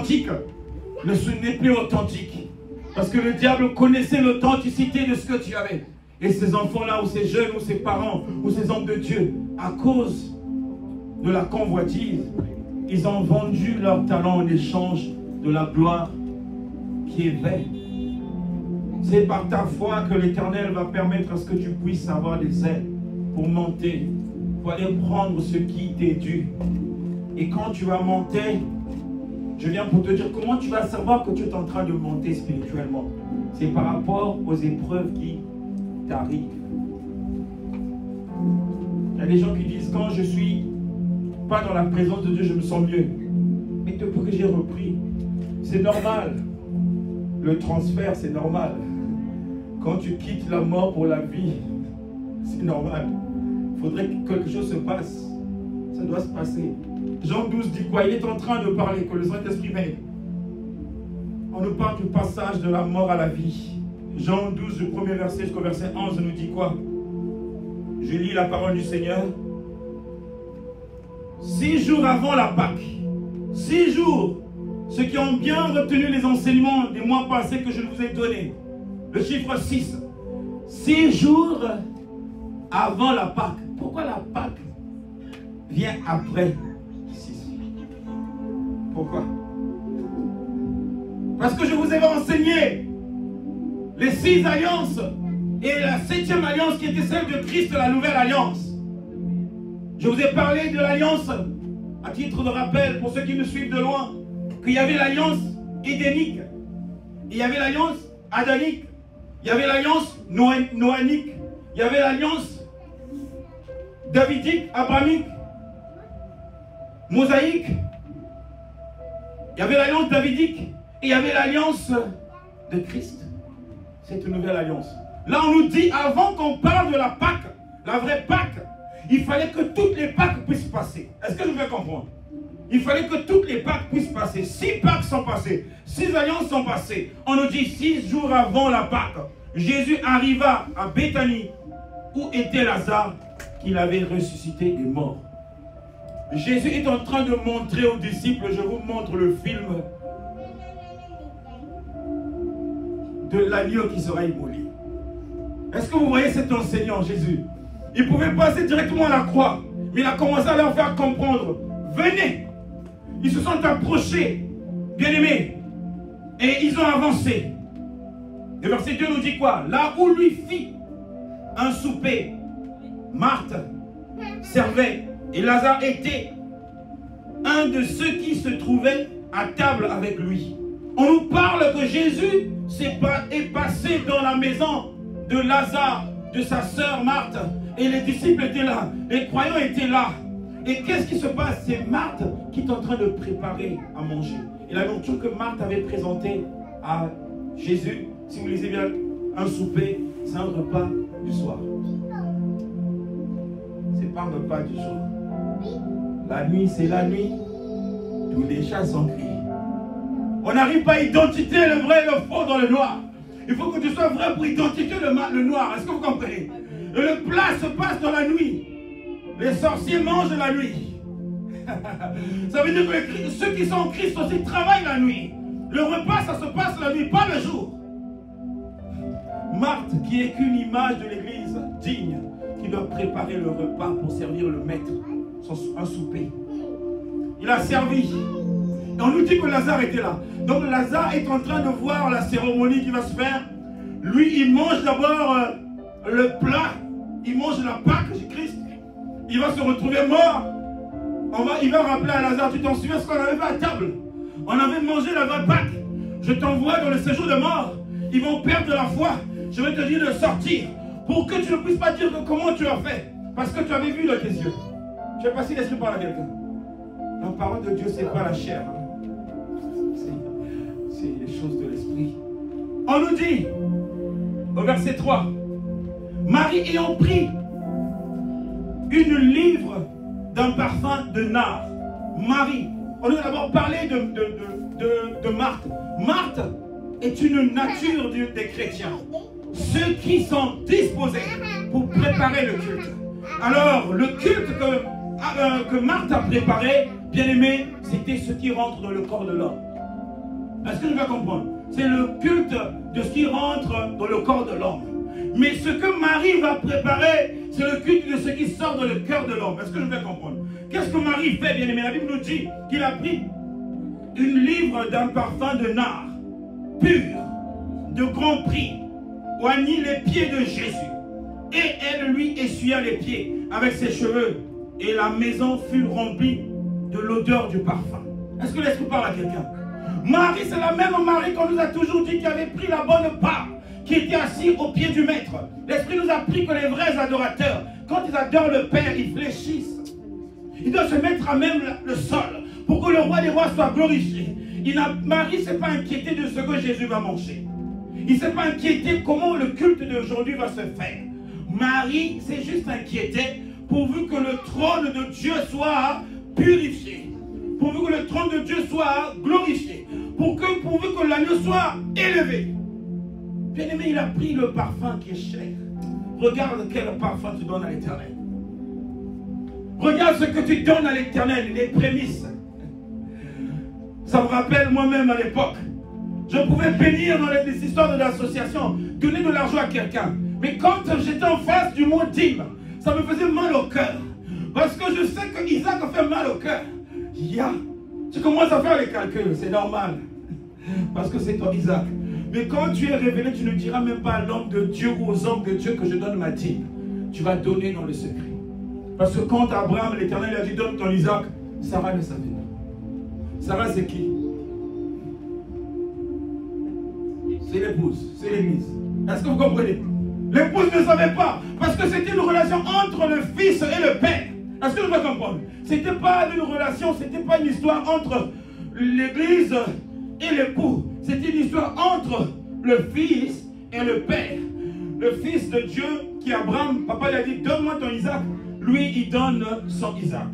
authentique ce n'est plus authentique. Parce que le diable connaissait l'authenticité de ce que tu avais. Et ces enfants-là, ou ces jeunes, ou ces parents, ou ces hommes de Dieu, à cause de la convoitise, ils ont vendu leur talent en échange de la gloire qui est vaine. C'est par ta foi que l'Éternel va permettre à ce que tu puisses avoir des ailes pour monter, pour aller prendre ce qui t'est dû. Et quand tu vas monter, je viens pour te dire comment tu vas savoir que tu es en train de monter spirituellement. C'est par rapport aux épreuves qui t'arrivent. Il y a des gens qui disent quand je suis pas dans la présence de Dieu, je me sens mieux. Mais depuis que j'ai repris, c'est normal. Le transfert, c'est normal. Quand tu quittes la mort pour la vie, c'est normal. Il faudrait que quelque chose se passe. Ça doit se passer. Jean 12 dit quoi? Il est en train de parler, que le Saint-Esprit vienne. On nous parle du passage de la mort à la vie. Jean 12, du premier verset jusqu'au verset 11, nous dit quoi? Je lis la parole du Seigneur. 6 jours avant la Pâque, 6 jours, ceux qui ont bien retenu les enseignements des mois passés que je vous ai donnés, le chiffre 6, 6 jours avant la Pâque. Pourquoi la Pâque vient après 6? Pourquoi? Parce que je vous ai enseigné les 6 alliances et la 7e alliance qui était celle de Christ, la nouvelle alliance. Je vous ai parlé de l'alliance, à titre de rappel, pour ceux qui nous suivent de loin, qu'il y avait l'alliance édénique, il y avait l'alliance adamique, il y avait l'alliance noanique, il y avait l'alliance davidique, abrahamique, mosaïque, il y avait l'alliance davidique, et il y avait l'alliance de Christ, cette nouvelle alliance. Là, on nous dit, avant qu'on parle de la Pâque, la vraie Pâque, il fallait que toutes les Pâques puissent passer. Est-ce que je vais comprendre? Il fallait que toutes les Pâques puissent passer. 6 Pâques sont passées. 6 alliances sont passées. On nous dit 6 jours avant la Pâque, Jésus arriva à Béthanie où était Lazare qu'il avait ressuscité des morts. Jésus est en train de montrer aux disciples, je vous montre le film de l'agneau qui sera immolé. Est-ce que vous voyez cet enseignant, Jésus? Il pouvait passer directement à la croix, mais il a commencé à leur faire comprendre. Venez. Ils se sont approchés, bien-aimés, et ils ont avancé. Le verset 2 nous dit quoi? Là où lui fit un souper, Marthe servait, et Lazare était un de ceux qui se trouvaient à table avec lui. On nous parle que Jésus est passé dans la maison de Lazare, de sa sœur Marthe, et les disciples étaient là, les croyants étaient là. Et qu'est-ce qui se passe? C'est Marthe qui est en train de préparer à manger. Et la nourriture que Marthe avait présentée à Jésus, si vous lisez bien, un souper, c'est un repas du soir. C'est pas un repas du jour. La nuit, c'est la nuit. Tous les chats sont criés. On n'arrive pas à identifier le vrai et le faux dans le noir. Il faut que tu sois vrai pour identifier le noir. Est-ce que vous comprenez? Et le plat se passe dans la nuit. Les sorciers mangent la nuit. Ça veut dire que ceux qui sont en Christ aussi travaillent la nuit. Le repas, ça se passe la nuit, pas le jour. Marthe, qui est qu'une image de l'église digne, qui doit préparer le repas pour servir le maître, un souper. Il a servi. Et on nous dit que Lazare était là. Donc Lazare est en train de voir la cérémonie qui va se faire. Lui, il mange d'abord le plat. Il mange la Pâque du Christ. Il va se retrouver mort. Il va rappeler à Lazare, tu t'en souviens ce qu'on avait fait à table? On avait mangé la vraie Pâque. Je t'envoie dans le séjour de mort. Ils vont perdre la foi. Je vais te dire de sortir. Pour que tu ne puisses pas dire que comment tu as fait. Parce que tu avais vu dans tes yeux. Je ne sais pas si l'esprit parle à quelqu'un. La parole de Dieu, ce n'est pas la chair. C'est les choses de l'esprit. On nous dit, au verset 3, Marie ayant pris une livre d'un parfum de nard. Marie, on nous a d'abord parlé de Marthe. Marthe est une nature des chrétiens. Ceux qui sont disposés pour préparer le culte. Alors, le culte que Marthe a préparé, bien aimé, c'était ce qui rentre dans le corps de l'homme. Est-ce que je vais comprendre? C'est le culte de ce qui rentre dans le corps de l'homme. Mais ce que Marie va préparer, c'est le culte de ce qui sort dans le cœur de l'homme. Est-ce que je vais comprendre? Qu'est-ce que Marie fait, bien aimé? La Bible nous dit qu'il a pris une livre d'un parfum de nard, pur, de grand prix, oignit les pieds de Jésus. Et elle lui essuya les pieds avec ses cheveux. Et la maison fut remplie de l'odeur du parfum. Est-ce que l'Esprit parle à quelqu'un? Marie, c'est la même Marie qu'on nous a toujours dit qui avait pris la bonne part, qui était assis au pied du Maître. L'Esprit nous a appris que les vrais adorateurs, quand ils adorent le Père, ils fléchissent. Ils doivent se mettre à même le sol pour que le roi des rois soit glorifié. Marie ne s'est pas inquiétée de ce que Jésus va manger. Il ne s'est pas inquiété comment le culte d'aujourd'hui va se faire. Marie s'est juste inquiétée pourvu que le trône de Dieu soit purifié. Pourvu que le trône de Dieu soit glorifié. Pourvu que l'agneau soit élevé. Bien-aimé, il a pris le parfum qui est cher. Regarde quel parfum tu donnes à l'Éternel. Regarde ce que tu donnes à l'Éternel, les prémices. Ça me rappelle moi-même à l'époque. Je pouvais bénir dans les histoires de l'association, donner de l'argent à quelqu'un. Mais quand j'étais en face du mot dîme, ça me faisait mal au cœur. Parce que je sais que Isaac a fait mal au cœur. Tu commences à faire les calculs, c'est normal. Parce que c'est toi Isaac. Mais quand tu es révélé, tu ne diras même pas à l'homme de Dieu ou aux hommes de Dieu que je donne ma dîme. Tu vas donner dans le secret. Parce que quand Abraham, l'Éternel, a dit donne ton Isaac, Sarah ne savait pas. Sarah, c'est qui? C'est l'épouse, c'est l'église. Est-ce que vous comprenez? L'épouse ne savait pas. Parce que c'était une relation entre le fils et le père. Est-ce que vous pouvez comprendre? C'était pas une relation, c'était pas une histoire entre l'église et l'époux. C'était une histoire entre le fils et le père. Le fils de Dieu qui Abraham, papa lui a dit donne-moi ton Isaac. Lui il donne son Isaac.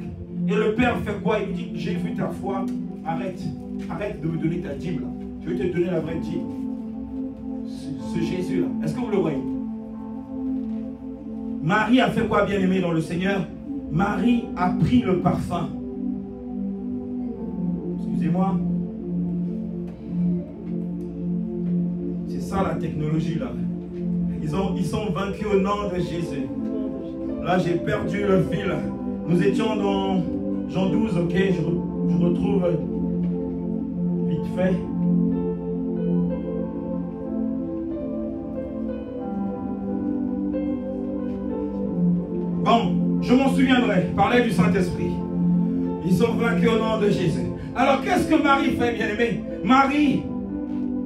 Et le père fait quoi? Il lui dit j'ai vu ta foi, arrête de me donner ta dîme là. Je vais te donner la vraie dîme. Ce Jésus là, est-ce que vous le voyez? Marie a fait quoi, bien aimé dans le Seigneur? Marie a pris le parfum. Excusez-moi. C'est ça la technologie là. Ils sont vaincus au nom de Jésus. Là j'ai perdu le fil. Nous étions dans Jean 12, ok, je retrouve vite fait. Bon, je m'en souviendrai, parler du Saint-Esprit. Ils sont vaincus au nom de Jésus. Alors qu'est-ce que Marie fait, bien aimé? Marie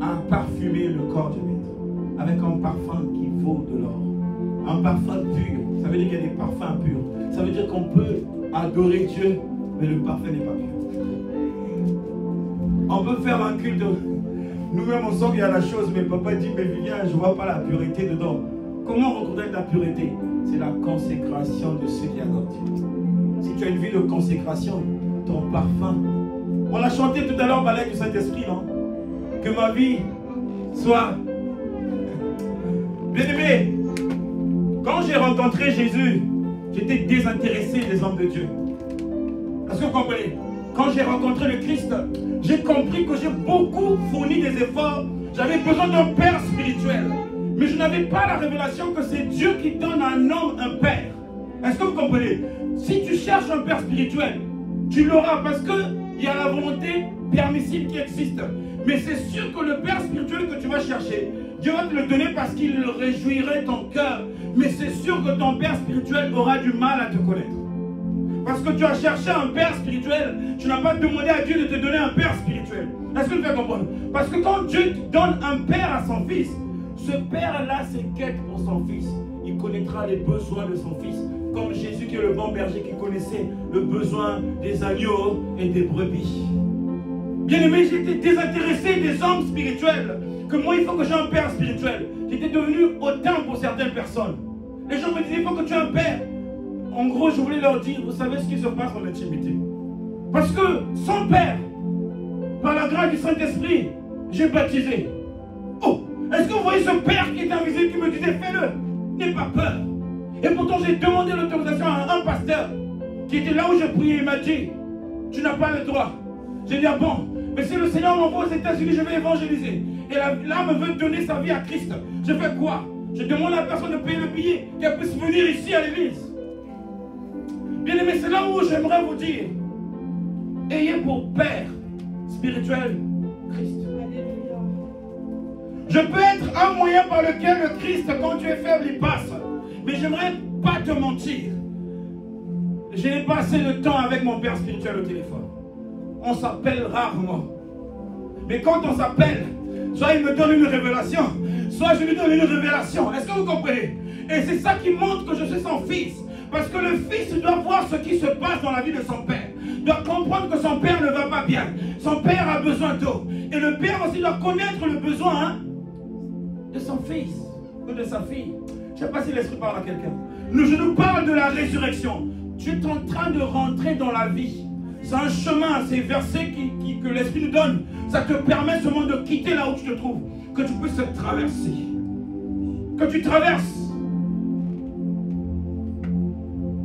a parfumé le corps du Maître avec un parfum qui vaut de l'or. Un parfum pur. Ça veut dire qu'il y a des parfums purs. Ça veut dire qu'on peut adorer Dieu, mais le parfum n'est pas pur. On peut faire un culte. Nous-mêmes, on sent qu'il y a la chose, mais papa dit, mais viens, je ne vois pas la pureté dedans. Comment reconnaître la pureté? C'est la consécration de ceux qui adorent Dieu. Si tu as une vie de consécration, ton parfum. On l'a chanté tout à l'heure, balai du Saint-Esprit, non? Que ma vie soit. Bien aimé, quand j'ai rencontré Jésus, j'étais désintéressé des hommes de Dieu. Est-ce que vous comprenez? Quand j'ai rencontré le Christ, j'ai compris que j'ai beaucoup fourni des efforts. J'avais besoin d'un père spirituel. Mais je n'avais pas la révélation que c'est Dieu qui donne à un homme un père. Est-ce que vous comprenez? Si tu cherches un père spirituel, tu l'auras parce qu'il y a la volonté permissible qui existe. Mais c'est sûr que le père spirituel que tu vas chercher, Dieu va te le donner parce qu'il réjouirait ton cœur. Mais c'est sûr que ton père spirituel aura du mal à te connaître. Parce que tu as cherché un père spirituel, tu n'as pas demandé à Dieu de te donner un père spirituel. Est-ce que tu fais comprendre? Parce que quand Dieu donne un père à son fils, ce père-là s'inquiète pour son fils. Il connaîtra les besoins de son fils. Comme Jésus qui est le bon berger qui connaissait le besoin des agneaux et des brebis. Bien aimé, j'étais désintéressé des hommes spirituels. Que moi, il faut que j'ai un père spirituel. J'étais devenu hautain pour certaines personnes. Les gens me disaient, il faut que tu aies un père. En gros, je voulais leur dire, vous savez ce qui se passe en intimité. Parce que sans père, par la grâce du Saint-Esprit, j'ai baptisé. Oh! Est-ce que vous voyez ce père qui est invisible qui me disait fais-le? N'aie pas peur. Et pourtant j'ai demandé l'autorisation à un pasteur qui était là où je priais. Il m'a dit tu n'as pas le droit. J'ai dit ah bon, Mais si le Seigneur m'envoie aux États-Unis, je vais évangéliser. Et l'âme veut donner sa vie à Christ. Je fais quoi? Je demande à la personne de payer le billet, qu'elle puisse venir ici à l'église. Bien aimé, c'est là où j'aimerais vous dire, ayez pour père spirituel Christ. Je peux être un moyen par lequel le Christ, quand tu es faible, il passe. Mais j'aimerais pas te mentir. Je n'ai pas assez de temps avec mon père spirituel au téléphone. On s'appelle rarement. Mais quand on s'appelle, soit il me donne une révélation, soit je lui donne une révélation. Est-ce que vous comprenez? Et c'est ça qui montre que je suis son fils. Parce que le fils doit voir ce qui se passe dans la vie de son père. Il doit comprendre que son père ne va pas bien. Son père a besoin d'eau. Et le père aussi doit connaître le besoin de son fils ou de sa fille. Je ne sais pas si l'esprit parle à quelqu'un. Je nous parle de la résurrection. Tu es en train de rentrer dans la vie. C'est un chemin, ces versets que l'esprit nous donne. Ça te permet seulement de quitter là où tu te trouves. Que tu puisses traverser. Que tu traverses.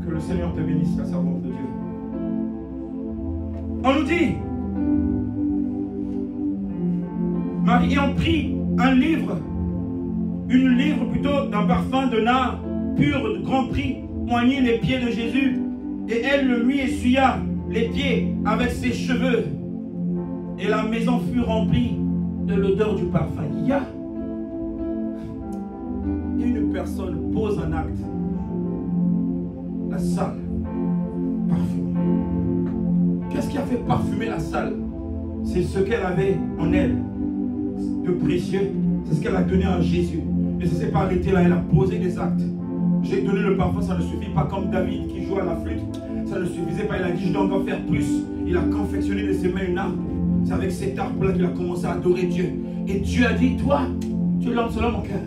Que le Seigneur te bénisse, la servante de Dieu. On nous dit, Marie ayant pris un livre plutôt d'un parfum de nard pur de grand prix, oignit les pieds de Jésus, et elle le lui essuya les pieds avec ses cheveux. Et la maison fut remplie de l'odeur du parfum. Il y a une personne pose un acte. La salle parfumée. Qu'est-ce qui a fait parfumer la salle? C'est ce qu'elle avait en elle de précieux. C'est ce qu'elle a donné à Jésus. Mais ça ne s'est pas arrêté là, elle a posé des actes. J'ai donné le parfum, ça ne suffit pas, comme David qui joue à la flûte. Ça ne suffisait pas, il a dit je dois encore faire plus. Il a confectionné de ses mains une arme. C'est avec cette arme-là qu'il a commencé à adorer Dieu. Et Dieu a dit, toi, tu es l'homme selon mon cœur.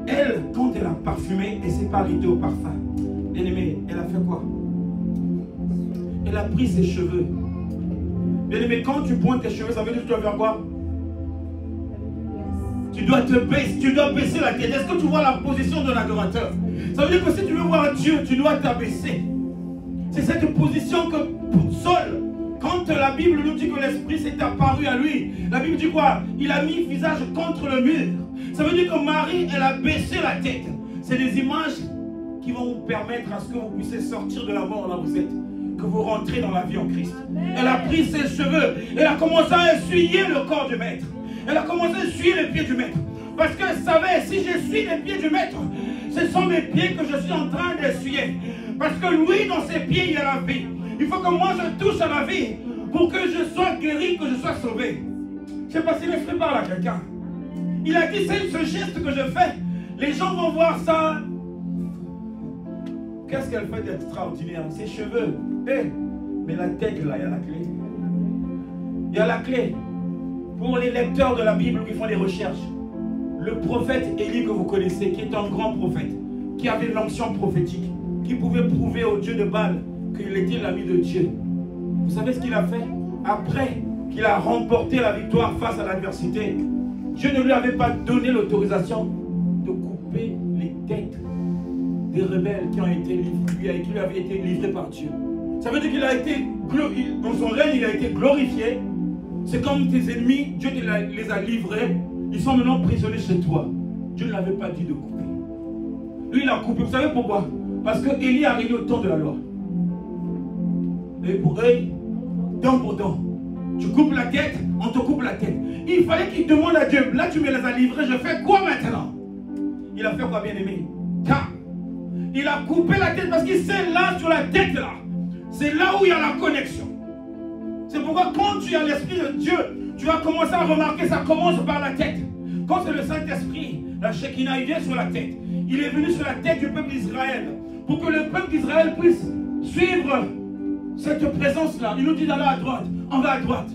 Elle, quand elle a parfumé, elle ne s'est pas arrêtée au parfum. Bien aimé, elle a fait quoi? Elle a pris ses cheveux. Bien aimé, quand tu pointes tes cheveux, ça veut dire que tu dois faire quoi? Tu dois te baisser, tu dois baisser la tête. Est-ce que tu vois la position de l'adorateur? Ça veut dire que si tu veux voir Dieu, tu dois t'abaisser. C'est cette position que Saul, quand la Bible nous dit que l'Esprit s'est apparu à lui, la Bible dit quoi? Il a mis le visage contre le mur. Ça veut dire que Marie, elle a baissé la tête. C'est des images qui vont vous permettre à ce que vous puissiez sortir de la mort là où vous êtes, que vous rentrez dans la vie en Christ. Elle a pris ses cheveux, elle a commencé à essuyer le corps du maître. Elle a commencé à essuyer les pieds du maître. Parce qu'elle savait, si j'essuie les pieds du maître, ce sont mes pieds que je suis en train d'essuyer. Parce que lui, dans ses pieds, il y a la vie. Il faut que moi, je touche à la vie pour que je sois guéri, que je sois sauvé. Je ne sais pas si l'esprit parle à quelqu'un. Il a dit, c'est ce geste que je fais. Les gens vont voir ça. Qu'est-ce qu'elle fait d'extraordinaire? Ses cheveux. Mais la tête, là, il y a la clé. Il y a la clé. Pour les lecteurs de la Bible qui font des recherches, le prophète Élie que vous connaissez, qui est un grand prophète, qui avait l'onction prophétique, qui pouvait prouver au Dieu de Baal qu'il était l'ami de Dieu. Vous savez ce qu'il a fait? Après qu'il a remporté la victoire face à l'adversité, Dieu ne lui avait pas donné l'autorisation de couper les têtes des rebelles qui ont été livrés, qui lui avaient été livrés par Dieu. Ça veut dire qu'il a été, dans son règne, il a été glorifié. C'est comme tes ennemis, Dieu les a livrés. Ils sont maintenant prisonniers chez toi. Dieu ne l'avait pas dit de couper. Lui, il a coupé. Vous savez pourquoi? Parce que Élie a réuni au temps de la loi. Œil pour œil, dent pour dent. Tu coupes la tête, on te coupe la tête. Il fallait qu'il demande à Dieu. Là, tu me les as livrés, je fais quoi maintenant? Il a fait quoi, bien aimé? Car il a coupé la tête parce qu'il sait là, sur la tête là. C'est là où il y a la connexion. C'est pourquoi quand tu as l'Esprit de Dieu, tu vas commencer à remarquer, ça commence par la tête. Quand c'est le Saint-Esprit, la Shekinah, il vient sur la tête. Il est venu sur la tête du peuple d'Israël. Pour que le peuple d'Israël puisse suivre cette présence-là. Il nous dit d'aller à droite, on va à droite.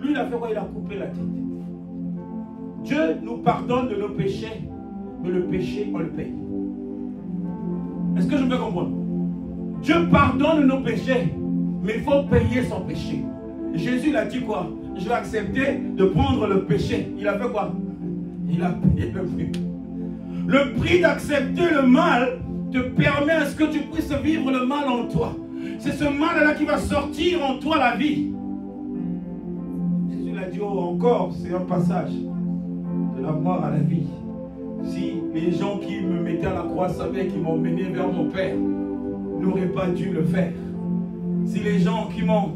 Lui, il a fait quoi? Il a coupé la tête. Dieu nous pardonne de nos péchés, mais le péché, on le paye. Est-ce que je peux comprendre? Dieu pardonne nos péchés, mais il faut payer son péché. Jésus, il a dit quoi? Je vais accepter de prendre le péché. Il a fait quoi? Il a payé le prix. Le prix d'accepter le mal te permet à ce que tu puisses vivre le mal en toi. C'est ce mal-là qui va sortir en toi la vie. Jésus l'a dit, oh, encore, c'est un passage de la mort à la vie. Si les gens qui me mettaient à la croix savaient qu'ils m'ont mené vers mon Père, n'auraient pas dû le faire. Si les gens qui m'ont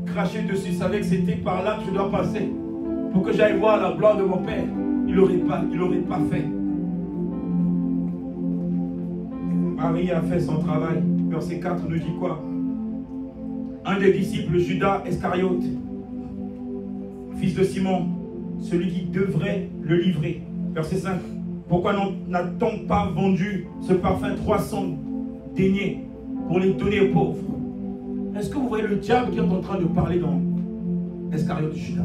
craché dessus savaient que c'était par là que je dois passer pour que j'aille voir la gloire de mon Père, il n'aurait pas fait. Marie a fait son travail. Verset 4 nous dit quoi? Un des disciples, Judas Iscariote, fils de Simon, celui qui devrait le livrer. Verset 5. Pourquoi n'a-t-on pas vendu ce parfum 300 deniers pour les donner aux pauvres? Est-ce que vous voyez le diable qui est en train de parler dans Iscariote Judas?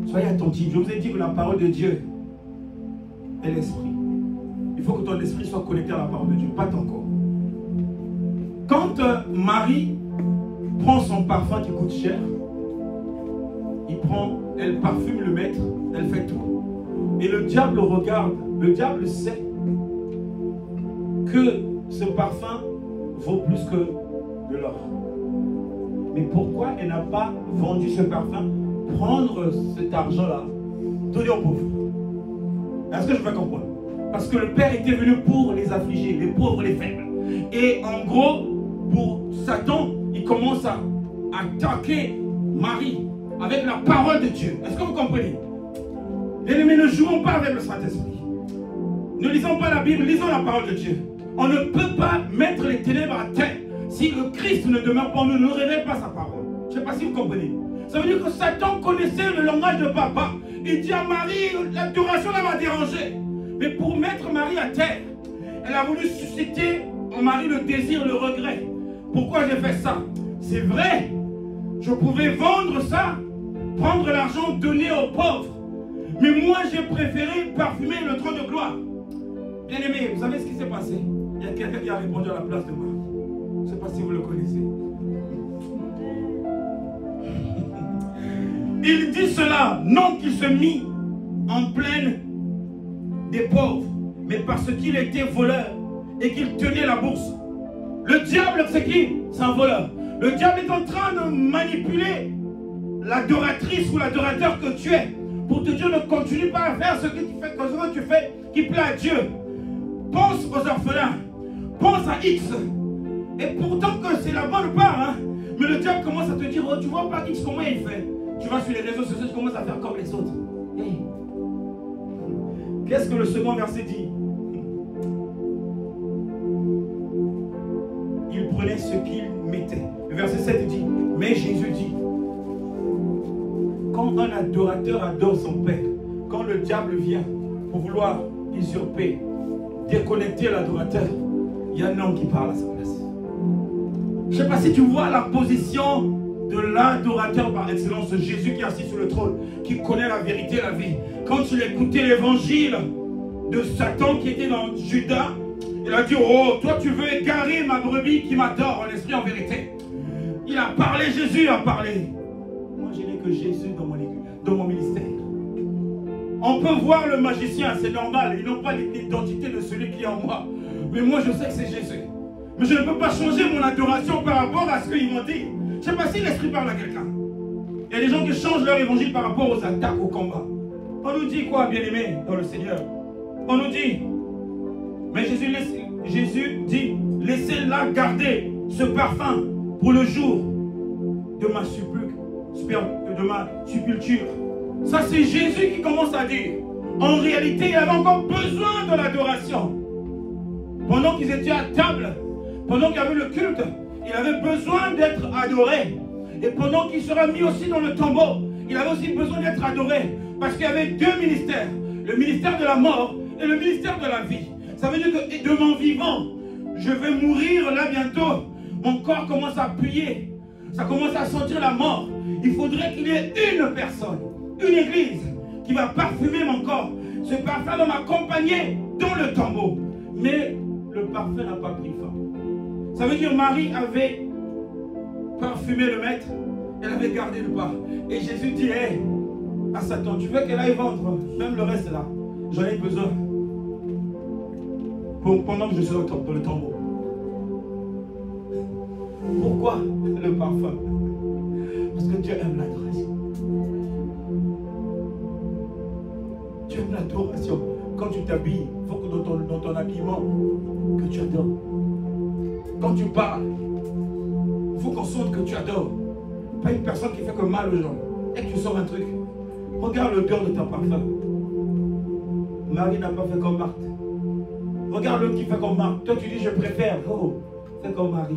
Soyez attentifs. Je vous ai dit que la parole de Dieu est l'esprit. Il faut que ton esprit soit connecté à la parole de Dieu, pas ton corps. Quand Marie prend son parfum qui coûte cher, elle parfume le maître, elle fait tout. Et le diable regarde, le diable sait que ce parfum vaut plus que de l'or. Mais pourquoi elle n'a pas vendu ce parfum, prendre cet argent-là, donner aux pauvres? Est-ce que je peux comprendre? Parce que le Père était venu pour les affligés, les pauvres, les faibles. Et en gros, pour Satan, il commence à attaquer Marie avec la parole de Dieu. Est-ce que vous comprenez? Bien-aimés, ne jouons pas avec le Saint-Esprit. Ne lisons pas la Bible, lisons la parole de Dieu. On ne peut pas mettre les ténèbres à terre si le Christ ne demeure pas en nous, ne révèle pas sa parole. Je ne sais pas si vous comprenez. Ça veut dire que Satan connaissait le langage de papa. Il dit à Marie, l'adoration là m'a dérangé. Mais pour mettre Marie à terre, elle a voulu susciter en Marie le désir, le regret. Pourquoi j'ai fait ça? C'est vrai, je pouvais vendre ça, prendre l'argent, donner aux pauvres. Mais moi, j'ai préféré parfumer le trône de gloire. Bien aimé, vous savez ce qui s'est passé? Il y a quelqu'un qui a répondu à la place de Marie. Je ne sais pas si vous le connaissez. Il dit cela, non qu'il se mit en pleine des pauvres, mais parce qu'il était voleur et qu'il tenait la bourse. Le diable, c'est qui? C'est un voleur. Le diable est en train de manipuler l'adoratrice ou l'adorateur que tu es pour te dire ne continue pas à faire ce que tu fais qui plaît à Dieu. Pense aux orphelins, pense à X. Et pourtant que c'est la bonne part, hein? Mais le diable commence à te dire, oh, tu vois pas X comment il fait. Tu vas sur les réseaux sociaux, tu commences à faire comme les autres. Hey. Qu'est-ce que le second verset dit? Il prenait ce qu'il mettait. Le verset 7 dit, mais Jésus dit, quand un adorateur adore son Père, quand le diable vient pour vouloir usurper, déconnecter l'adorateur, il y a un homme qui parle à sa place. Je ne sais pas si tu vois la position de l'adorateur par excellence, Jésus qui est assis sur le trône, qui connaît la vérité, la vie. Quand il écoutait l'évangile de Satan qui était dans Judas, il a dit, oh, toi tu veux égarer ma brebis qui m'adore en esprit, en vérité. Il a parlé, Jésus a parlé. Moi je n'ai que Jésus dans mon ministère. On peut voir le magicien, c'est normal, ils n'ont pas l'identité de celui qui est en moi. Mais moi je sais que c'est Jésus. Mais je ne peux pas changer mon adoration par rapport à ce qu'ils m'ont dit. Je ne sais pas si l'esprit parle à quelqu'un. Il y a des gens qui changent leur évangile par rapport aux attaques, au combat. On nous dit quoi, bien-aimés, dans le Seigneur? On nous dit, mais Jésus dit, laissez-la garder ce parfum pour le jour de ma sépulture. Ça, c'est Jésus qui commence à dire. En réalité, il avait encore besoin de l'adoration. Pendant qu'ils étaient à table, pendant qu'il y avait le culte, il avait besoin d'être adoré. Et pendant qu'il sera mis aussi dans le tombeau, il avait aussi besoin d'être adoré. Parce qu'il y avait deux ministères. Le ministère de la mort et le ministère de la vie. Ça veut dire que de mon vivant, je vais mourir là bientôt. Mon corps commence à puer. Ça commence à sentir la mort. Il faudrait qu'il y ait une personne, une église, qui va parfumer mon corps. Ce parfum va m'accompagner dans le tombeau. Mais le parfum n'a pas pris fin. Ça veut dire Marie avait parfumé le maître, elle avait gardé le pas. Et Jésus dit, hey, à Satan, tu veux qu'elle aille vendre même le reste là? J'en ai besoin. Pendant que je suis dans le tombeau. Pourquoi le parfum? Parce que Dieu aime l'adoration. l'adoration. Quand tu t'habilles, il faut que dans ton habillement, que tu adores. Quand tu parles, il faut qu'on sente que tu adores. Pas une personne qui fait que mal aux gens. Et que tu sors un truc. Regarde l'odeur de ton parfum. Marie n'a pas fait comme Marthe. Regarde l'autre qui fait comme Marthe. Toi tu dis je préfère. Oh, fais comme Marie.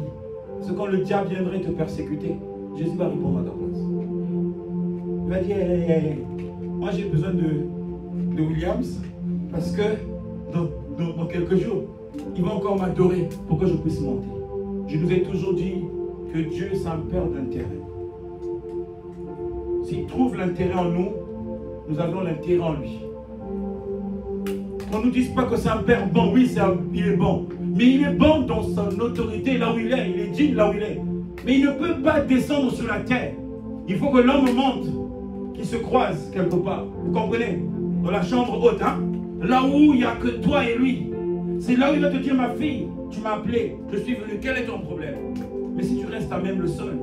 Parce que quand le diable viendrait te persécuter, Jésus va répondre à ta place. Il va dire, hey, moi j'ai besoin de Williams parce que dans quelques jours, il va encore m'adorer pour que je puisse monter. Je nous ai toujours dit que Dieu c'est un père d'intérêt. S'il trouve l'intérêt en nous, nous avons l'intérêt en lui. Qu'on ne nous dise pas que c'est un père bon, oui, il est bon. Mais il est bon dans son autorité là où il est digne là où il est. Mais il ne peut pas descendre sur la terre. Il faut que l'homme monte, qu'il se croise quelque part. Vous comprenez? Dans la chambre haute, hein? Là où il n'y a que toi et lui. C'est là où il va te dire, ma fille, tu m'as appelé, je suis venu, quel est ton problème? Mais si tu restes à même le sol,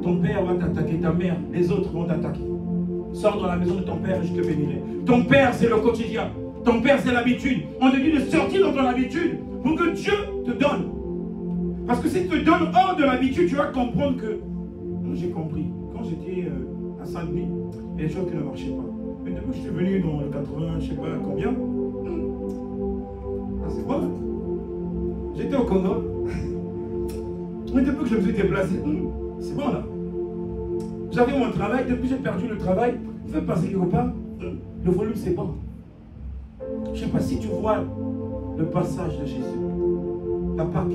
ton père va t'attaquer, ta mère, les autres vont t'attaquer. Sors dans la maison de ton père et je te bénirai. Ton père, c'est le quotidien. Ton père, c'est l'habitude. On te dit de sortir dans ton habitude pour que Dieu te donne. Parce que s'il te donne hors de l'habitude, tu vas comprendre que... J'ai compris. Quand j'étais à Saint-Denis, il y a des choses qui ne marchaient pas. Mais depuis que je suis venu dans le 80, je ne sais pas combien, c'est bon. J'étais au Congo. Mais depuis que je me suis déplacé, c'est bon là. J'avais mon travail, depuis que j'ai perdu le travail, il fait passer quelque part, le volume c'est bon. Je ne sais pas si tu vois le passage de Jésus, la Pâque.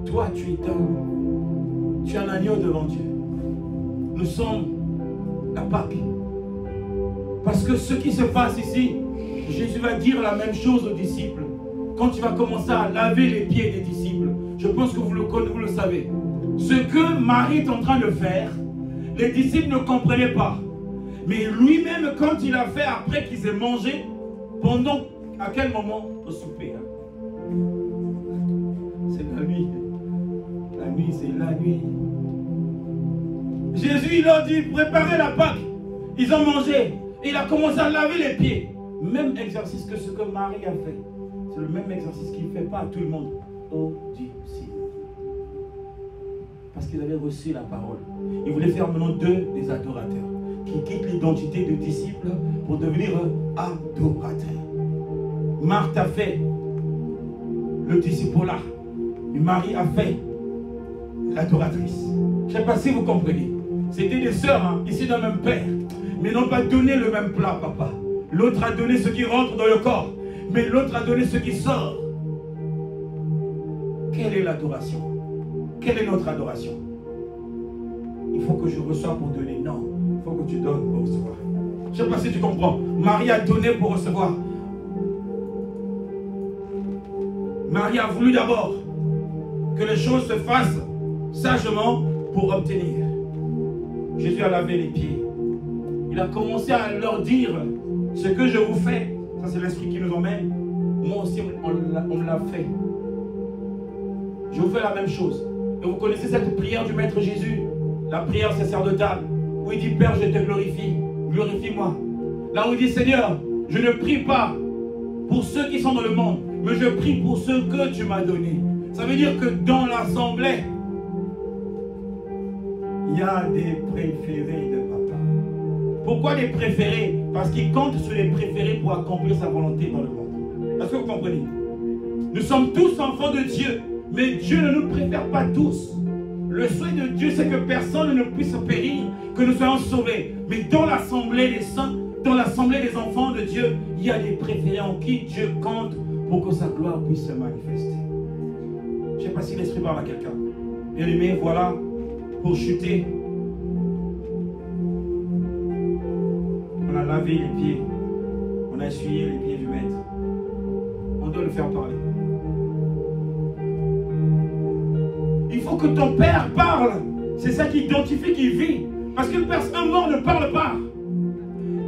Toi, tu es un agneau devant Dieu. Nous sommes la Pâque. Parce que ce qui se passe ici, Jésus va dire la même chose aux disciples. Quand tu vas commencer à laver les pieds des disciples, je pense que vous le savez. Ce que Marie est en train de faire, les disciples ne comprenaient pas. Mais lui-même, quand il a fait après qu'ils aient mangé, pendant, à quel moment? Au souper. Hein? C'est la nuit. La nuit, c'est la nuit. Jésus, il leur dit, préparez la Pâque. Ils ont mangé. Et il a commencé à laver les pieds. Même exercice que ce que Marie a fait. C'est le même exercice qu'il ne fait pas à tout le monde. Aux disciples. Parce qu'ils avaient reçu la parole. Il voulait faire maintenant d'eux des adorateurs. Qui quittent l'identité de disciples pour devenir adorateurs. Marthe a fait le disciple-là. Et Marie a fait l'adoratrice. Je ne sais pas si vous comprenez. C'était des sœurs, hein, ici d'un même père. Mais n'ont pas donné le même plat, papa. L'autre a donné ce qui rentre dans le corps. Mais l'autre a donné ce qui sort. Quelle est l'adoration? Quelle est notre adoration? Il faut que je reçoive pour donner. Non, il faut que tu donnes pour recevoir. Je ne sais pas si tu comprends. Marie a donné pour recevoir. Marie a voulu d'abord que les choses se fassent sagement pour obtenir. Jésus a lavé les pieds. Il a commencé à leur dire ce que je vous fais. Ça, c'est l'esprit qui nous emmène. Moi aussi, on me l'a fait. Je vous fais la même chose. Et vous connaissez cette prière du Maître Jésus, la prière sacerdotale, où il dit, Père, je te glorifie, glorifie-moi. Là où il dit, Seigneur, je ne prie pas pour ceux qui sont dans le monde, mais je prie pour ceux que tu m'as donnés. Ça veut dire que dans l'assemblée, il y a des préférés de papa. Pourquoi des préférés? Parce qu'il compte sur les préférés pour accomplir sa volonté dans le monde. Est-ce que vous comprenez? Nous sommes tous enfants de Dieu, mais Dieu ne nous préfère pas tous. Le souhait de Dieu, c'est que personne ne puisse périr, que nous soyons sauvés. Mais dans l'assemblée des saints, dans l'assemblée des enfants de Dieu, il y a des préférés en qui Dieu compte pour que sa gloire puisse se manifester. Je ne sais pas si l'esprit parle à quelqu'un. Bien aimé, voilà, pour chuter, on a lavé les pieds, on a essuyé les pieds du maître. On doit le faire parler. Il faut que ton père parle. C'est ça qui identifie, qui vit. Parce qu'un mort ne parle pas.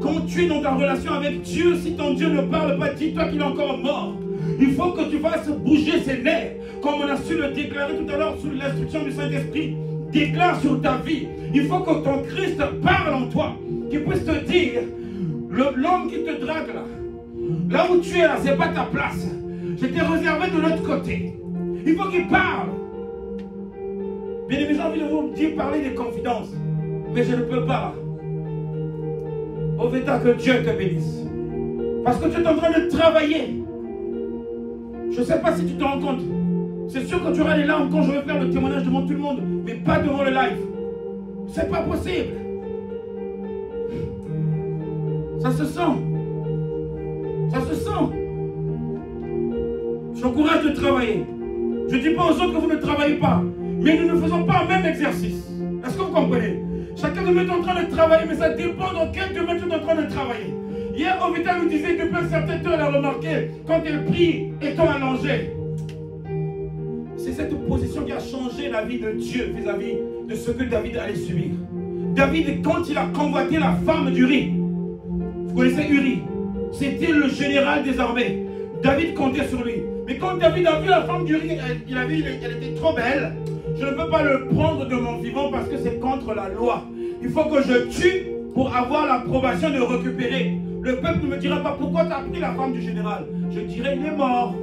Quand tu es dans ta relation avec Dieu, si ton Dieu ne parle pas, dis-toi qu'il est encore mort. Il faut que tu fasses bouger ses nerfs. Comme on a su le déclarer tout à l'heure sous l'instruction du Saint-Esprit. Déclare sur ta vie. Il faut que ton Christ parle en toi. Qu'il puisse te dire, l'homme qui te drague bague là. Là où tu es là, ce n'est pas ta place. Je t'ai réservé de l'autre côté. Il faut qu'il parle. Bien aimés, j'ai envie de vous dire, parler des confidences. Mais je ne peux pas. Au Veta, que Dieu te bénisse. Parce que tu es en train de travailler. Je ne sais pas si tu te rends compte. C'est sûr que tu auras les larmes quand je vais faire le témoignage devant tout le monde. Mais pas devant le live. C'est pas possible. Ça se sent. Ça se sent. J'encourage de travailler. Je ne dis pas aux autres que vous ne travaillez pas. Mais nous ne faisons pas le même exercice. Est-ce que vous comprenez? Chacun de nous est en train de travailler, mais ça dépend dans quel domaine tu es en train de travailler. Hier, Ovita nous disait depuis un certain temps, elle a remarqué, quand elle prie, étant allongée. C'est cette position qui a changé la vie de Dieu vis-à-vis de ce que David allait subir. David, quand il a convoité la femme d'Uri, vous connaissez Uri, c'était le général des armées. David comptait sur lui. Mais quand David a vu la femme d'Uri, il a vu qu'elle était trop belle. Je ne peux pas le prendre de mon vivant parce que c'est contre la loi. Il faut que je tue pour avoir l'approbation de récupérer. Le peuple ne me dira pas pourquoi tu as pris la femme du général. Je dirais il est mort.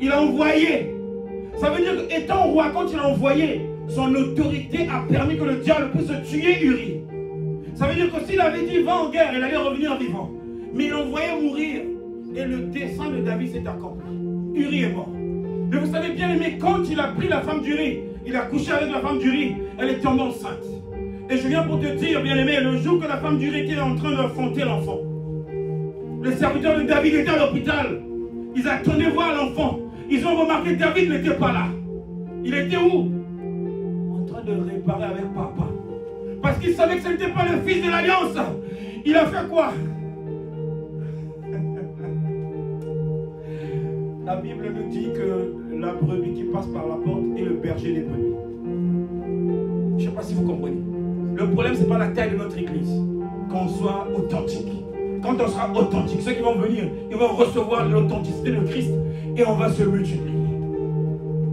Il a envoyé. Ça veut dire qu'étant roi, quand il a envoyé, son autorité a permis que le diable puisse tuer Uri. Ça veut dire que s'il avait dit va en guerre, il allait revenir vivant. Mais il envoyait mourir. Et le dessein de David s'est accompli. Uri est mort. Mais vous savez bien aimé, quand il a pris la femme d'Uri, il a couché avec la femme d'Uri, elle est tombée enceinte. Et je viens pour te dire, bien aimé, le jour que la femme d'Uri était en train d'enfanter l'enfant, les serviteurs de David étaient à l'hôpital. Ils attendaient voir l'enfant. Ils ont remarqué que David n'était pas là. Il était où? En train de réparer avec papa. Parce qu'il savait que ce n'était pas le fils de l'alliance. Il a fait quoi? La Bible nous dit que la brebis qui passe par la porte est le berger des brebis. Je ne sais pas si vous comprenez. Le problème, ce n'est pas la taille de notre église. Qu'on soit authentique. Quand on sera authentique, ceux qui vont venir, ils vont recevoir l'authenticité de Christ et on va se multiplier.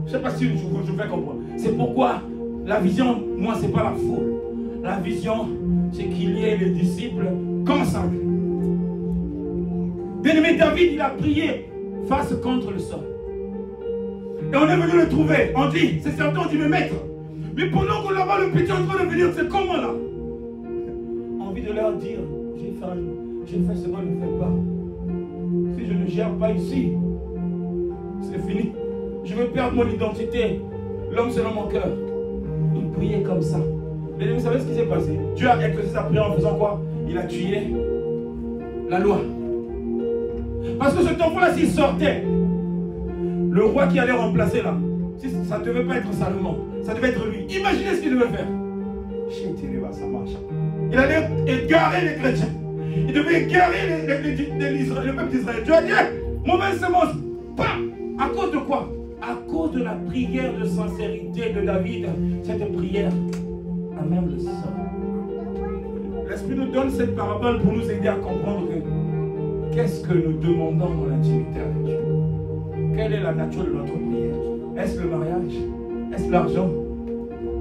Je ne sais pas si je vous fais comprendre. C'est pourquoi la vision, moi, ce n'est pas la foule. La vision, c'est qu'il y ait les disciples ensemble. Bien-aimé David, il a prié face contre le sol. Et on est venu le trouver. On dit, c'est certain, on dit, mais maître. Mais pendant qu'on là-bas, le petit en train de venir, c'est comment là? Envie de leur dire, j'ai fait ce qu'on ne fait pas. Si je ne gère pas ici, c'est fini. Je vais perdre mon identité. L'homme selon mon cœur. Il priait comme ça. Mais vous savez ce qui s'est passé? Dieu a exaucé sa prière en faisant quoi? Il a tué la loi. Parce que cet enfant-là, s'il sortait, le roi qui allait remplacer là, ça ne devait pas être Salomon, ça devait être lui. Imaginez ce qu'il devait faire. Il allait égarer les chrétiens. Il devait égarer le peuple d'Israël. Dieu a dit, mauvaise semence. Bam! À cause de quoi? À cause de la prière de sincérité de David. Cette prière a même le sang. L'Esprit nous donne cette parabole pour nous aider à comprendre que qu'est-ce que nous demandons dans l'intimité avec Dieu? Quelle est la nature de notre prière? Est-ce le mariage? Est-ce l'argent?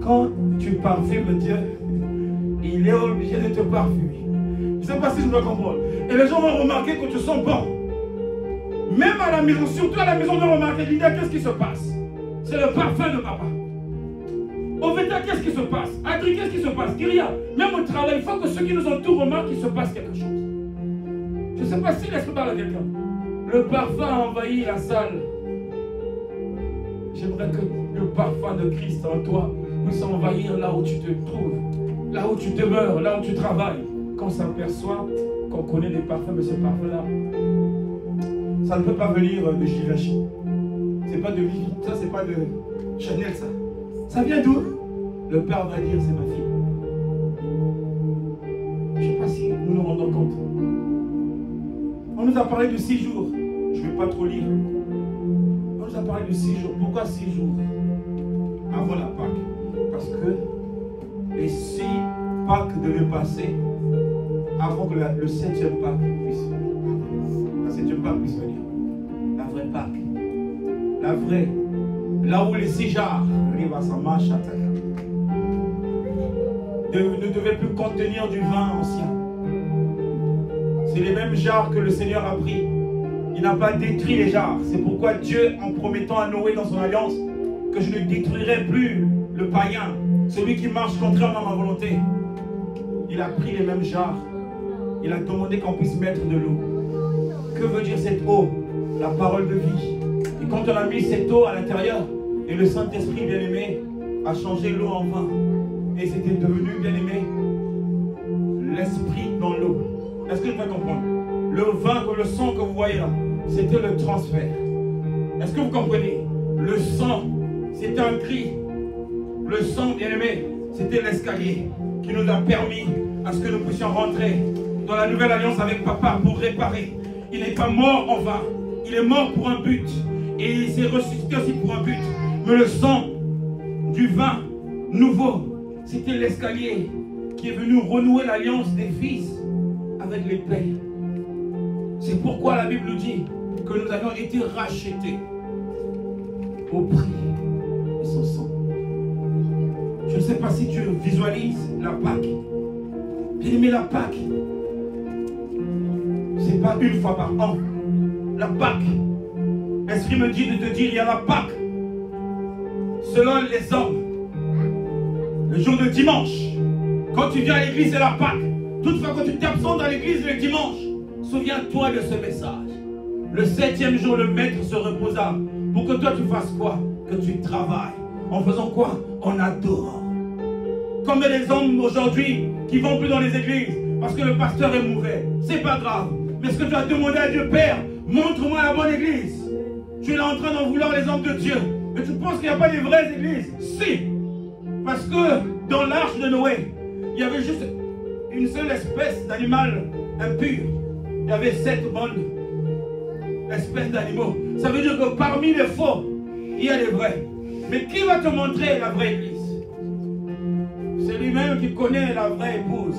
Quand tu parfumes Dieu, il est obligé de te parfumer. Je ne sais pas si je me comprends. Et les gens vont remarquer que tu sens bon. Même à la maison, surtout à la maison, on va remarquer, Linda, qu'est-ce qui se passe? C'est le parfum de papa. Oveta, qu'est-ce qui se passe? Adri, qu'est-ce qui se passe? Kyria, même au travail, il faut que ceux qui nous entourent remarquent qu'il se passe quelque chose. Je ne sais pas si l'esprit parle à quelqu'un. Le parfum a envahi la salle. J'aimerais que le parfum de Christ en toi puisse envahir là où tu te trouves, là où tu demeures, là où tu travailles. Qu'on s'aperçoit qu'on connaît des parfums, mais ce parfum-là, ça ne peut pas venir de Givenchy. C'est pas de Vivi, ça c'est pas de Chanel, ça. Ça vient d'où? Le Père va dire, c'est ma fille. Je ne sais pas si nous nous rendons compte. On nous a parlé de 6 jours. Je ne vais pas trop lire. On nous a parlé de 6 jours. Pourquoi 6 jours? Avant la Pâque. Parce que les 6 Pâques devaient passer avant que le 7e Pâque puisse venir. La 7e Pâque puisse venir. La vraie Pâque. La vraie. Là où les 6 jarres ne devaient plus contenir du vin ancien. C'est les mêmes jarres que le Seigneur a pris. Il n'a pas détruit les jarres. C'est pourquoi Dieu, en promettant à Noé dans son alliance, que je ne détruirai plus le païen, celui qui marche contrairement à ma volonté. Il a pris les mêmes jarres. Il a demandé qu'on puisse mettre de l'eau. Que veut dire cette eau? La parole de vie. Et quand on a mis cette eau à l'intérieur, et le Saint-Esprit bien-aimé a changé l'eau en vin. Et c'était devenu, bien-aimé, l'esprit dans l'eau. Est-ce que je peux comprendre? Le vin, le sang que vous voyez là, c'était le transfert. Est-ce que vous comprenez? Le sang, c'était un cri. Le sang, bien-aimé, c'était l'escalier qui nous a permis à ce que nous puissions rentrer dans la nouvelle alliance avec Papa pour réparer. Il n'est pas mort en vain. Il est mort pour un but. Et il s'est ressuscité aussi pour un but. Mais le sang du vin nouveau, c'était l'escalier qui est venu renouer l'alliance des fils avec les pères. C'est pourquoi la Bible nous dit que nous avons été rachetés au prix de son sang. Je ne sais pas si tu visualises la Pâque. Bien aimé, la Pâque, ce n'est pas une fois par an. La Pâque, l'Esprit me dit de te dire, il y a la Pâque selon les hommes. Le jour de dimanche, quand tu viens à l'église, c'est la Pâque. Toutefois, quand tu t'absentes dans l'église le dimanche, souviens-toi de ce message. Le 7e jour, le maître se reposa. Pour que toi, tu fasses quoi? Que tu travailles. En faisant quoi? En adorant. Comme les hommes aujourd'hui qui ne vont plus dans les églises parce que le pasteur est mauvais. C'est pas grave. Mais ce que tu as demandé à Dieu, Père, montre-moi la bonne église. Tu es là en train d'en vouloir les hommes de Dieu. Mais tu penses qu'il n'y a pas de vraies églises? Si. Parce que dans l'arche de Noé, il y avait juste une seule espèce d'animal impur. Il y avait 7 bonnes espèces d'animaux. Ça veut dire que parmi les faux, il y a les vrais. Mais qui va te montrer la vraie église? C'est lui-même qui connaît la vraie épouse.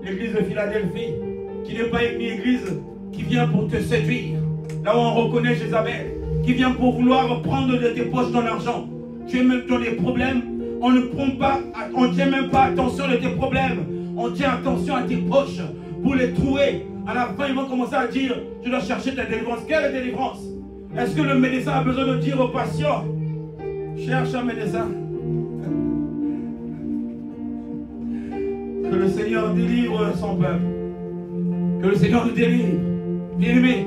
L'église de Philadelphie, qui n'est pas une église qui vient pour te séduire. Là où on reconnaît Jézabel, qui vient pour vouloir prendre de tes poches ton argent. Tu es même dans des problèmes, on ne tient même pas attention de tes problèmes. On tient attention à tes poches pour les trouver. À la fin, ils vont commencer à dire, tu dois chercher ta délivrance. Quelle délivrance? Est-ce que le médecin a besoin de dire au patient, cherche un médecin? Que le Seigneur délivre son peuple. Que le Seigneur nous délivre. Bien-aimé,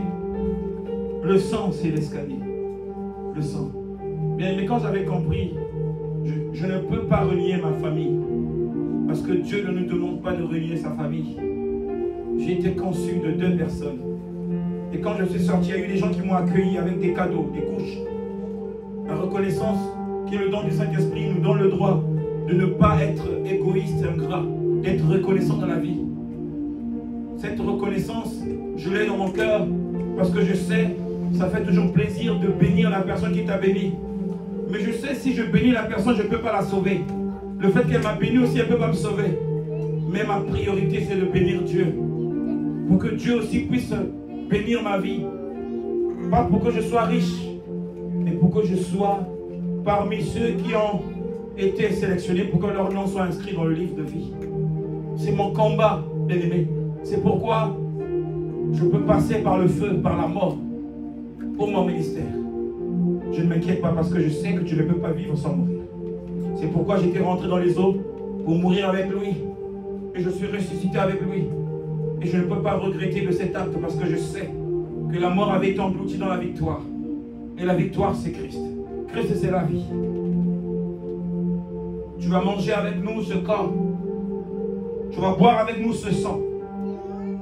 le sang, c'est l'escalier. Le sang. Bien, mais quand j'avais compris, je ne peux pas renier ma famille. Parce que Dieu ne nous demande pas de renier sa famille. J'ai été conçu de 2 personnes. Et quand je suis sorti, il y a eu des gens qui m'ont accueilli avec des cadeaux, des couches. La reconnaissance, qui est le don du Saint-Esprit, nous donne le droit de ne pas être égoïste, ingrat, d'être reconnaissant dans la vie. Cette reconnaissance, je l'ai dans mon cœur parce que je sais, ça fait toujours plaisir de bénir la personne qui t'a béni. Mais je sais, si je bénis la personne, je ne peux pas la sauver. Le fait qu'elle m'a béni aussi, elle ne peut pas me sauver. Mais ma priorité, c'est de bénir Dieu. Pour que Dieu aussi puisse bénir ma vie. Pas pour que je sois riche, mais pour que je sois parmi ceux qui ont été sélectionnés pour que leur nom soit inscrit dans le livre de vie. C'est mon combat, bien-aimé. C'est pourquoi je peux passer par le feu, par la mort, pour mon ministère. Je ne m'inquiète pas parce que je sais que tu ne peux pas vivre sans mourir. C'est pourquoi j'étais rentré dans les eaux pour mourir avec lui. Et je suis ressuscité avec lui. Et je ne peux pas regretter de cet acte parce que je sais que la mort avait été engloutie dans la victoire. Et la victoire, c'est Christ. Christ, c'est la vie. Tu vas manger avec nous ce corps. Tu vas boire avec nous ce sang.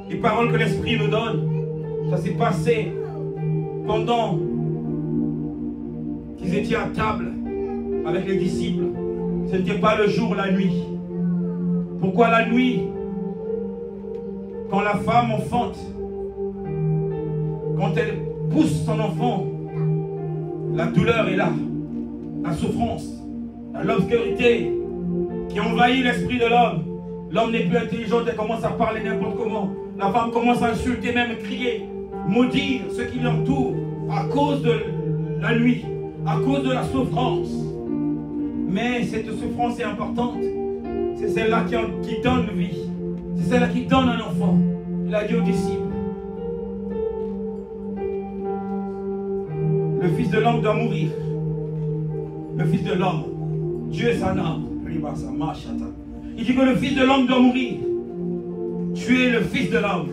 Les paroles que l'Esprit nous donne, ça s'est passé pendant qu'ils étaient à table avec les disciples. Ce n'était pas le jour, la nuit. Pourquoi la nuit? Quand la femme enfante, quand elle pousse son enfant, la douleur est là, la souffrance, l'obscurité qui envahit l'esprit de l'homme. L'homme n'est plus intelligent, elle commence à parler n'importe comment. La femme commence à insulter, même crier, maudire ce qui l'entoure à cause de la nuit, à cause de la souffrance. Mais cette souffrance est importante. C'est celle-là qui donne vie. C'est celle-là qui donne un enfant. Il a dit aux disciples, Le Fils de l'homme doit mourir. Le Fils de l'homme, Dieu est un homme. Il dit que le Fils de l'homme doit mourir. Tu es le Fils de l'homme.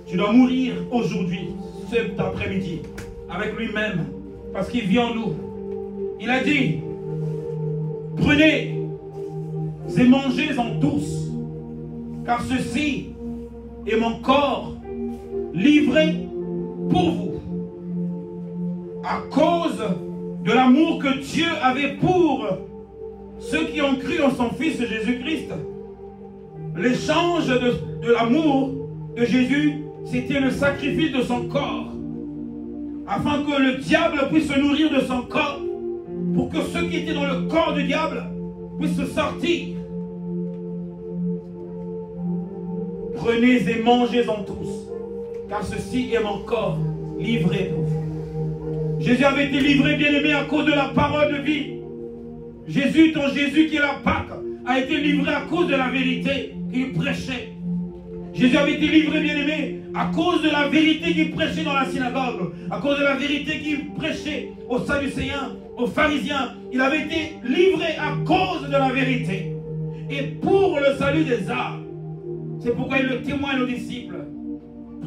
Tu dois mourir aujourd'hui, cet après-midi, avec lui-même, parce qu'il vit en nous. Il a dit, prenez et mangez-en tous, car ceci est mon corps livré pour vous. À cause de l'amour que Dieu avait pour ceux qui ont cru en son Fils Jésus-Christ, l'échange de l'amour de Jésus, c'était le sacrifice de son corps, afin que le diable puisse se nourrir de son corps, pour que ceux qui étaient dans le corps du diable puissent sortir. Prenez et mangez-en tous, car ceci est mon corps livré pour vous. Jésus avait été livré, bien-aimé, à cause de la parole de vie. Jésus, ton Jésus qui est la Pâque, a été livré à cause de la vérité qu'il prêchait. Jésus avait été livré, bien-aimé, à cause de la vérité qu'il prêchait dans la synagogue, à cause de la vérité qu'il prêchait aux Sadducéens, aux pharisiens. Il avait été livré à cause de la vérité. Et pour le salut des âmes, c'est pourquoi il le témoigne aux disciples.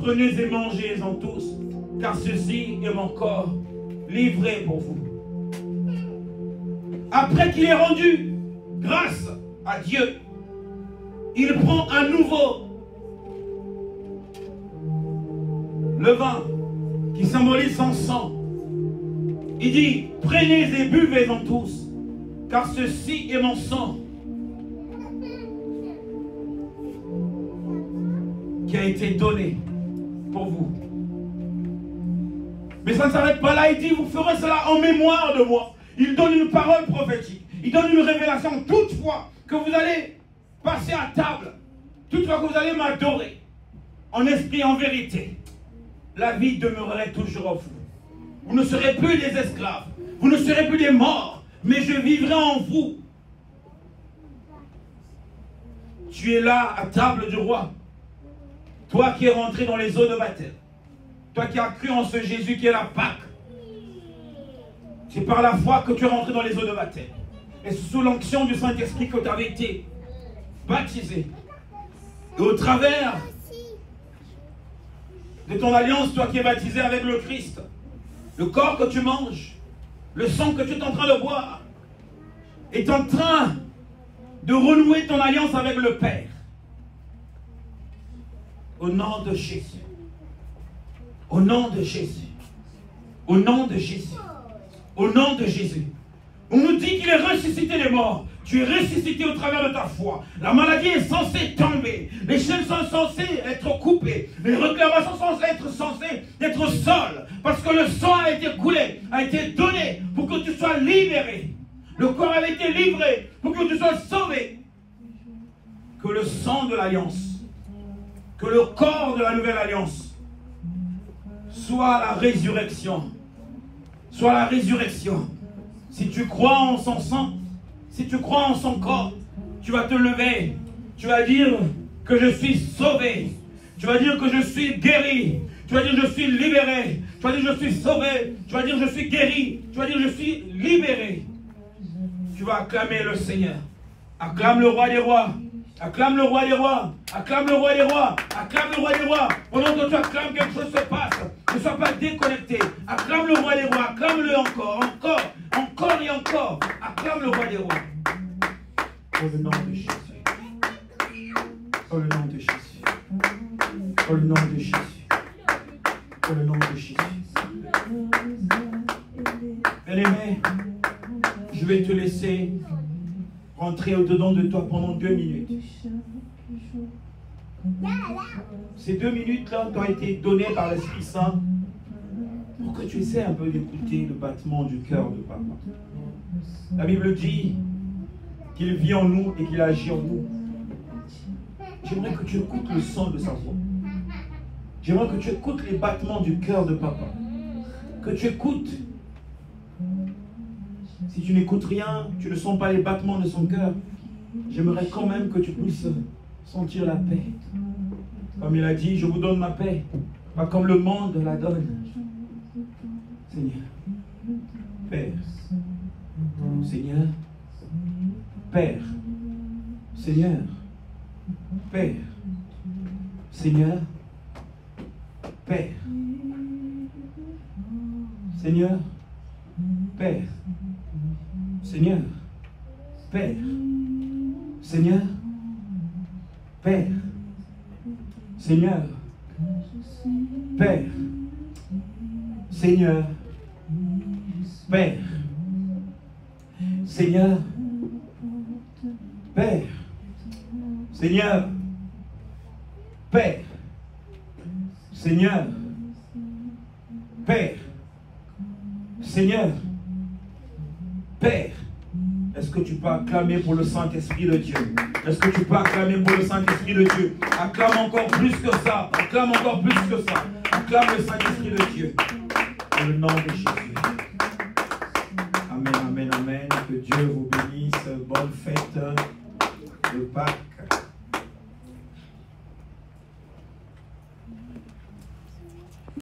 Prenez et mangez-en tous, car ceci est mon corps livré pour vous. Après qu'il ait rendu grâce à Dieu, il prend à nouveau le vin qui symbolise son sang. Il dit, prenez et buvez-en tous, car ceci est mon sang qui a été donné pour vous. Mais ça ne s'arrête pas là, il dit, vous ferez cela en mémoire de moi. Il donne une parole prophétique, il donne une révélation. Toutefois que vous allez passer à table, toutefois que vous allez m'adorer, en esprit, en vérité, la vie demeurerait toujours en vous. Vous ne serez plus des esclaves, vous ne serez plus des morts, mais je vivrai en vous. Tu es là à table du roi. Toi qui es rentré dans les eaux de baptême. Toi qui as cru en ce Jésus qui est la Pâque. C'est par la foi que tu es rentré dans les eaux de baptême. Et c'est sous l'onction du Saint-Esprit que tu avais été baptisé. Et au travers de ton alliance, toi qui es baptisé avec le Christ, le corps que tu manges, le sang que tu es en train de boire, est en train de renouer ton alliance avec le Père. Au nom de Jésus. Au nom de Jésus. Au nom de Jésus. Au nom de Jésus. On nous dit qu'il est ressuscité des morts. Tu es ressuscité au travers de ta foi. La maladie est censée tomber. Les chaînes sont censées être coupées. Les réclamations sont censées être seules. Parce que le sang a été coulé, a été donné pour que tu sois libéré. Le corps a été livré pour que tu sois sauvé. Que le sang de l'alliance, que le corps de la nouvelle alliance soit la résurrection. Soit la résurrection. Si tu crois en son sang, si tu crois en son corps, tu vas te lever. Tu vas dire que je suis sauvé. Tu vas dire que je suis guéri. Tu vas dire je suis libéré. Tu vas dire je suis sauvé. Tu vas dire je suis guéri. Tu vas dire je suis libéré. Tu vas acclamer le Seigneur. Acclame le roi des rois. Acclame le roi des rois. Acclame le roi des rois. Acclame le roi des rois. Pendant que tu acclames, quelque chose se passe. Ne sois pas déconnecté. Acclame le roi des rois. Acclame-le encore. Encore et encore. Acclame le roi des rois. Au nom de Jésus. Au nom de Jésus. Au nom de Jésus. Au nom de Jésus. Bien-aimé, je vais te laisser rentrer au-dedans de toi pendant 2 minutes. Ces 2 minutes-là t'ont été données par l'Esprit Saint pour que tu essaies un peu d'écouter le battement du cœur de Papa. La Bible dit qu'il vit en nous et qu'il agit en nous. J'aimerais que tu écoutes le son de sa voix. J'aimerais que tu écoutes les battements du cœur de Papa. Que tu écoutes. Si tu n'écoutes rien, tu ne sens pas les battements de son cœur, j'aimerais quand même que tu puisses sentir la paix. Comme il a dit, je vous donne ma paix, pas comme le monde la donne. Seigneur. Père. Seigneur. Père. Seigneur. Père. Seigneur. Père. Seigneur. Père. Seigneur. Père. Seigneur. Père. Seigneur. Père. Seigneur. Père. Seigneur. Père. Seigneur. Père. Seigneur. Père. Seigneur. Père. Est-ce que tu peux acclamer pour le Saint-Esprit de Dieu? Est-ce que tu peux acclamer pour le Saint-Esprit de Dieu? Acclame encore plus que ça. Acclame encore plus que ça. Acclame le Saint-Esprit de Dieu. Dans le nom de Jésus. Amen, amen, amen. Que Dieu vous bénisse. Bonne fête de Pâques.